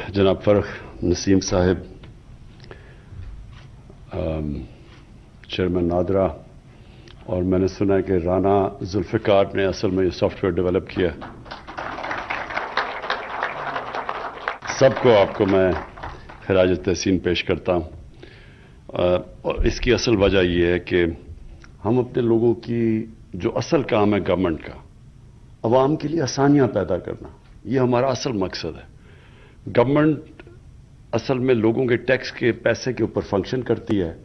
जनाब फ़र्ख नसीम साहब, चेयरमैन नादरा, और मैंने सुना है कि राना जुल्फ़िकार ने असल में ये सॉफ्टवेयर डेवलप किया। सबको आपको मैं खराज तहसीन पेश करता हूँ। और इसकी असल वजह ये है कि हम अपने लोगों की जो असल काम है गवर्नमेंट का, अवाम के लिए आसानियाँ पैदा करना, ये हमारा असल मकसद है। गवर्नमेंट असल में लोगों के टैक्स के पैसे के ऊपर फंक्शन करती है,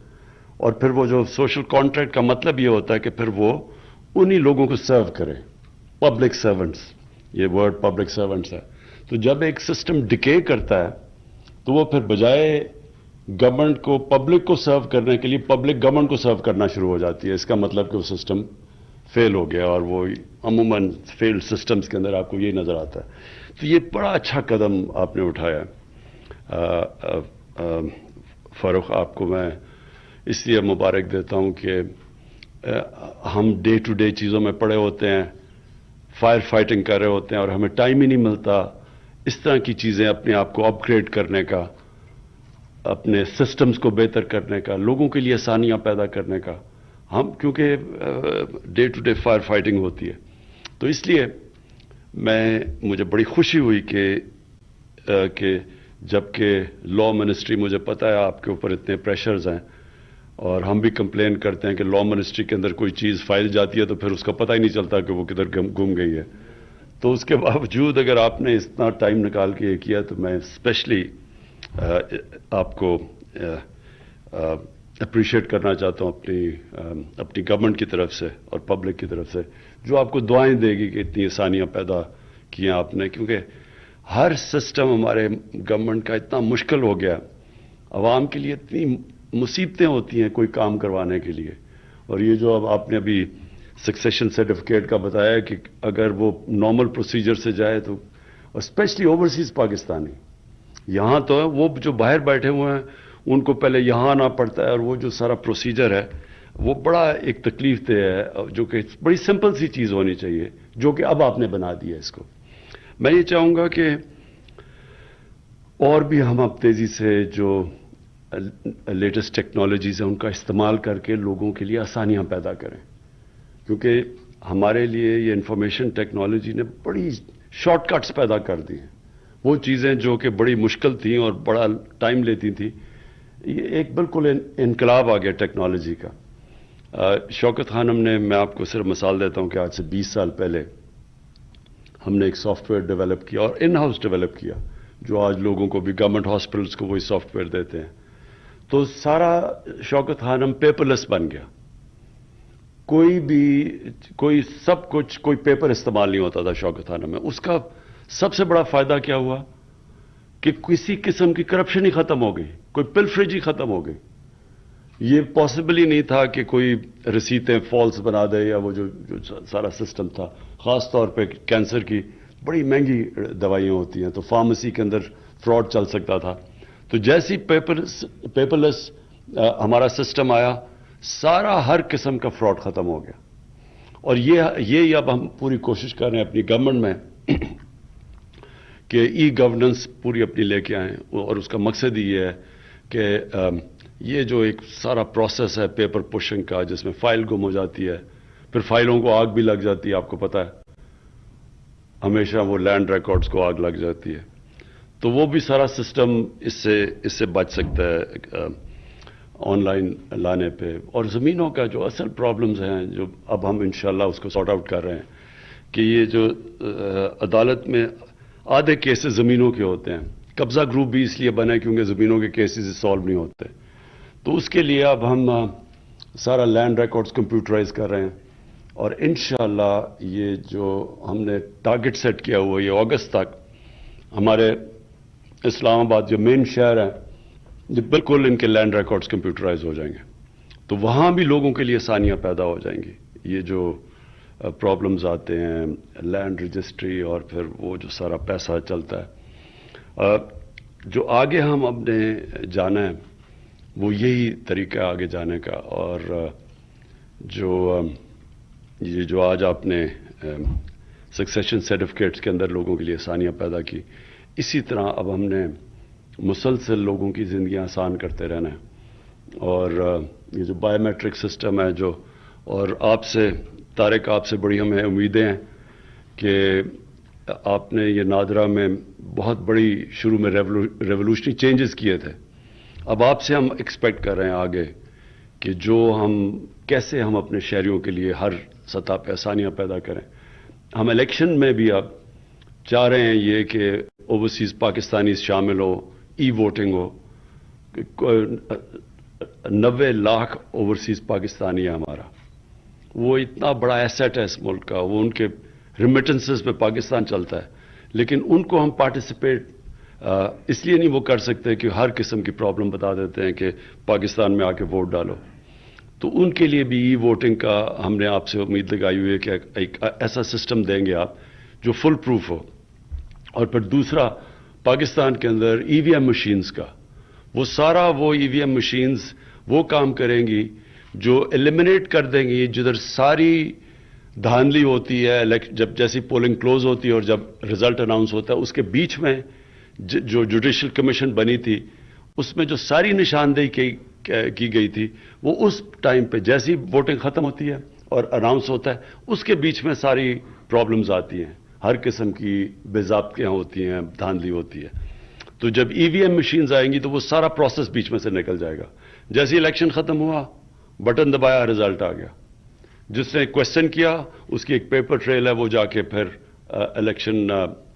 और फिर वो जो सोशल कॉन्ट्रैक्ट का मतलब ये होता है कि फिर वो उन्हीं लोगों को सर्व करे, पब्लिक सर्वेंट्स, ये वर्ड पब्लिक सर्वेंट्स है। तो जब एक सिस्टम डिके करता है तो वो फिर बजाय गवर्नमेंट को पब्लिक को सर्व करने के लिए पब्लिक गवर्नमेंट को सर्व करना शुरू हो जाती है। इसका मतलब कि वो सिस्टम फेल हो गया, और वो अमूमन फेल्ड सिस्टम्स के अंदर आपको ये नजर आता है। तो ये बड़ा अच्छा कदम आपने उठाया है। फ़ारूक, आपको मैं इसलिए मुबारक देता हूं कि हम डे टू डे चीज़ों में पड़े होते हैं, फायर फाइटिंग कर रहे होते हैं, और हमें टाइम ही नहीं मिलता इस तरह की चीज़ें अपने आप को अपग्रेड करने का, अपने सिस्टम्स को बेहतर करने का, लोगों के लिए आसानियां पैदा करने का। हम क्योंकि day to day firefighting होती है, तो इसलिए मुझे बड़ी खुशी हुई कि जबकि लॉ मिनिस्ट्री, मुझे पता है आपके ऊपर इतने प्रेशर्स हैं, और हम भी कंप्लेन करते हैं कि लॉ मिनिस्ट्री के अंदर कोई चीज़ फाइल जाती है तो फिर उसका पता ही नहीं चलता कि वो किधर गुम गई है। तो उसके बावजूद अगर आपने इतना टाइम निकाल के ये किया, तो मैं स्पेशली आपको अप्रिशिएट करना चाहता हूँ अपनी गवर्नमेंट की तरफ से और पब्लिक की तरफ से, जो आपको दुआएं देगी कि इतनी आसानियाँ पैदा की आपने। क्योंकि हर सिस्टम हमारे गवर्नमेंट का इतना मुश्किल हो गया, आवाम के लिए इतनी मुसीबतें होती हैं कोई काम करवाने के लिए। और ये जो अब आपने अभी सक्सेशन सर्टिफिकेट का बताया कि अगर वो नॉर्मल प्रोसीजर से जाए तो, और स्पेशली ओवरसीज पाकिस्तानी, यहाँ तो है वो जो बाहर बैठे हुए हैं उनको पहले यहाँ आना पड़ता है, और वो जो सारा प्रोसीजर है वो बड़ा एक तकलीफ दे है, जो कि बड़ी सिंपल सी चीज़ होनी चाहिए, जो कि अब आपने बना दी है इसको। मैं ये चाहूँगा कि और भी हम अब तेज़ी से जो लेटेस्ट टेक्नोलॉजीज़ हैं उनका इस्तेमाल करके लोगों के लिए आसानियाँ पैदा करें, क्योंकि हमारे लिए ये इंफॉर्मेशन टेक्नोलॉजी ने बड़ी शॉर्टकट्स पैदा कर दी हैं। वो चीज़ें जो कि बड़ी मुश्किल थी और बड़ा टाइम लेती थी, ये एक बिल्कुल इनकलाब आ गया टेक्नोलॉजी का। शौकत खानम ने, मैं आपको सिर्फ मिसाल देता हूँ कि आज से 20 साल पहले हमने एक सॉफ्टवेयर डेवलप किया, और इन हाउस डेवलप किया, जो आज लोगों को भी गवर्नमेंट हॉस्पिटल्स को वही सॉफ्टवेयर देते हैं। तो सारा शौकत खानम पेपरलेस बन गया। कोई सब कुछ, कोई पेपर इस्तेमाल नहीं होता था शौकत खानम में। उसका सबसे बड़ा फायदा क्या हुआ कि किसी किस्म की करप्शन ही खत्म हो गई, कोई पिलफरेज ही खत्म हो गई। ये पॉसिबल ही नहीं था कि कोई रसीदें फॉल्स बना दे, या वो जो सारा सिस्टम था, ख़ास तौर पे कैंसर की बड़ी महंगी दवाइयाँ होती हैं, तो फार्मेसी के अंदर फ्रॉड चल सकता था। तो जैसी पेपरलेस हमारा सिस्टम आया, सारा हर किस्म का फ्रॉड ख़त्म हो गया। और ये अब हम पूरी कोशिश कर रहे हैं अपनी गवर्नमेंट में कि ई गवर्नेंस पूरी अपनी लेके आएँ, और उसका मकसद ही ये है कि ये जो एक सारा प्रोसेस है पेपर पुशिंग का, जिसमें फाइल गुम हो जाती है, फिर फाइलों को आग भी लग जाती है, आपको पता है हमेशा वो लैंड रिकॉर्ड्स को आग लग जाती है, तो वो भी सारा सिस्टम इससे बच सकता है ऑनलाइन लाने पे। और ज़मीनों का जो असल प्रॉब्लम्स हैं, जो अब हम इंशाल्लाह उसको सॉर्ट आउट कर रहे हैं, कि ये जो अदालत में आधे केसेस ज़मीनों के होते हैं। कब्ज़ा ग्रुप भी इसलिए बना है क्योंकि ज़मीनों के केसेस सॉल्व नहीं होते। तो उसके लिए अब हम सारा लैंड रिकॉर्ड्स कंप्यूटराइज कर रहे हैं, और इंशाल्लाह ये जो हमने टारगेट सेट किया हुआ है, ये अगस्त तक हमारे इस्लामाबाद जो मेन शहर है, ये बिल्कुल इनके लैंड रिकॉर्ड्स कंप्यूटराइज हो जाएंगे। तो वहाँ भी लोगों के लिए आसानियाँ पैदा हो जाएंगी। ये जो प्रॉब्लम्स आते हैं लैंड रजिस्ट्री, और फिर वो जो सारा पैसा चलता है, जो आगे हम अपने जाना है वो यही तरीका है आगे जाने का। और ये जो आज आपने सक्सेशन सर्टिफिकेट्स के अंदर लोगों के लिए आसानियाँ पैदा की, इसी तरह अब हमने مسلسل لوگوں کی زندگیاں آسان کرتے رہنا ہے. اور یہ جو بایو میٹرک سسٹم ہے جو، اور آپ سے طارق، آپ سے بڑی ہمیں امیدیں ہیں کہ آپ نے یہ نادرا میں بہت بڑی شروع میں ریولوشنری چینجز کیے تھے. اب آپ سے ہم ایکسپیکٹ کر رہے ہیں آگے کہ جو کیسے ہم اپنے شہریوں کے لیے ہر سطح پہ آسانیاں پیدا کریں. ہم الیکشن میں بھی اب چاہ رہے ہیں یہ کہ اوورسیز پاکستانی شامل ہو، ای ووٹنگ ہو. 90 لاکھ اوورسیز پاکستانی ہے ہمارا. وہ اتنا بڑا ایسیٹ ہے اس ملک کا، وہ ان کے ریمیٹنسز پہ پاکستان چلتا ہے، لیکن ان کو ہم پارٹیسپیٹ اس لیے نہیں وہ کر سکتے کہ ہر قسم کی پرابلم بتا دیتے ہیں کہ پاکستان میں آ کے ووٹ ڈالو. تو ان کے لیے بھی ای ووٹنگ کا ہم نے آپ سے امید لگائی ہوئی ہے کہ ایک ایسا سسٹم دیں گے آپ جو فل پروف ہو. اور پھر دوسرا، پاکستان کے اندر ای وی ایم مشینز کا وہ سارا، وہ ای وی ایم مشینز وہ کام کریں گی جو ایلیمنیٹ کر دیں گی جدھر ساری دھاندلی ہوتی ہے. جب جیسی پولنگ کلوز ہوتی ہے اور جب رزلٹ اناؤنس ہوتا ہے، اس کے بیچ میں جو جوڈیشل کمیشن بنی تھی اس میں جو ساری نشاندہی کی گئی تھی، وہ اس ٹائم پہ جیسی ووٹنگ ختم ہوتی ہے اور اناؤنس ہوتا ہے اس کے بیچ میں ساری پرابلمز آتی ہیں، ہر قسم کی بے ضابطیاں ہوتی ہیں، دھاندلی ہوتی ہے. تو جب ای وی ایم مشینز آئیں گی تو وہ سارا پروسیس بیچ میں سے نکل جائے گا. جیسے الیکشن ختم ہوا، بٹن دبایا، رزلٹ آ گیا. جس نے کوشچن کیا اس کی ایک پیپر ٹریل ہے، وہ جا کے پھر الیکشن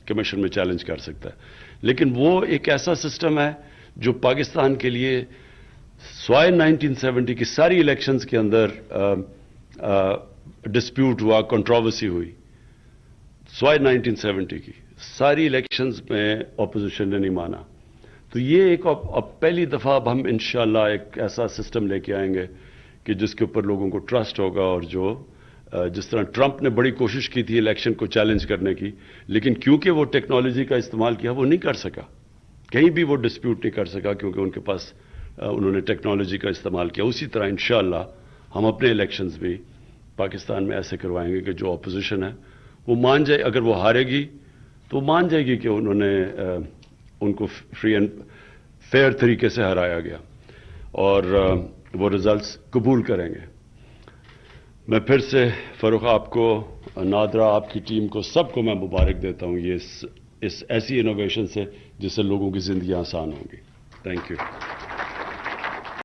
کمیشن میں چیلنج کر سکتا ہے. لیکن وہ ایک ایسا سسٹم ہے جو پاکستان کے لیے سوائے 1970 کی ساری الیکشنز کے اندر ڈسپیوٹ ہوا، کنٹروورسی ہوئی، سوائے 1970 کی ساری الیکشنز میں اپوزیشن نے نہیں مانا. تو یہ ایک اب پہلی دفعہ اب ہم انشاءاللہ ایک ایسا سسٹم لے کے آئیں گے کہ جس کے اوپر لوگوں کو ٹرسٹ ہوگا. اور جو جس طرح ٹرمپ نے بڑی کوشش کی تھی الیکشن کو چیلنج کرنے کی، لیکن کیونکہ وہ ٹیکنالوجی کا استعمال کیا وہ نہیں کر سکا، کہیں بھی وہ ڈسپیوٹ نہیں کر سکا کیونکہ ان کے پاس انہوں نے ٹیکنالوجی کا استعمال کیا. اسی طرح انشاءاللہ ہم اپنے الیکشنز بھی پاکستان میں ایسے کروائیں گے کہ جو اپوزیشن ہے وہ مان جائے. اگر وہ ہارے گی تو وہ مان جائے گی کہ انہوں نے ان کو فری اینڈ فیئر طریقے سے ہرایا گیا اور وہ ریزلٹس قبول کریں گے. میں پھر سے فاروق آپ کو، نادرا، آپ کی ٹیم کو، سب کو میں مبارک دیتا ہوں یہ اس ایسی انوویشن سے جس سے لوگوں کی زندگیاں آسان ہوں گی. Thank you.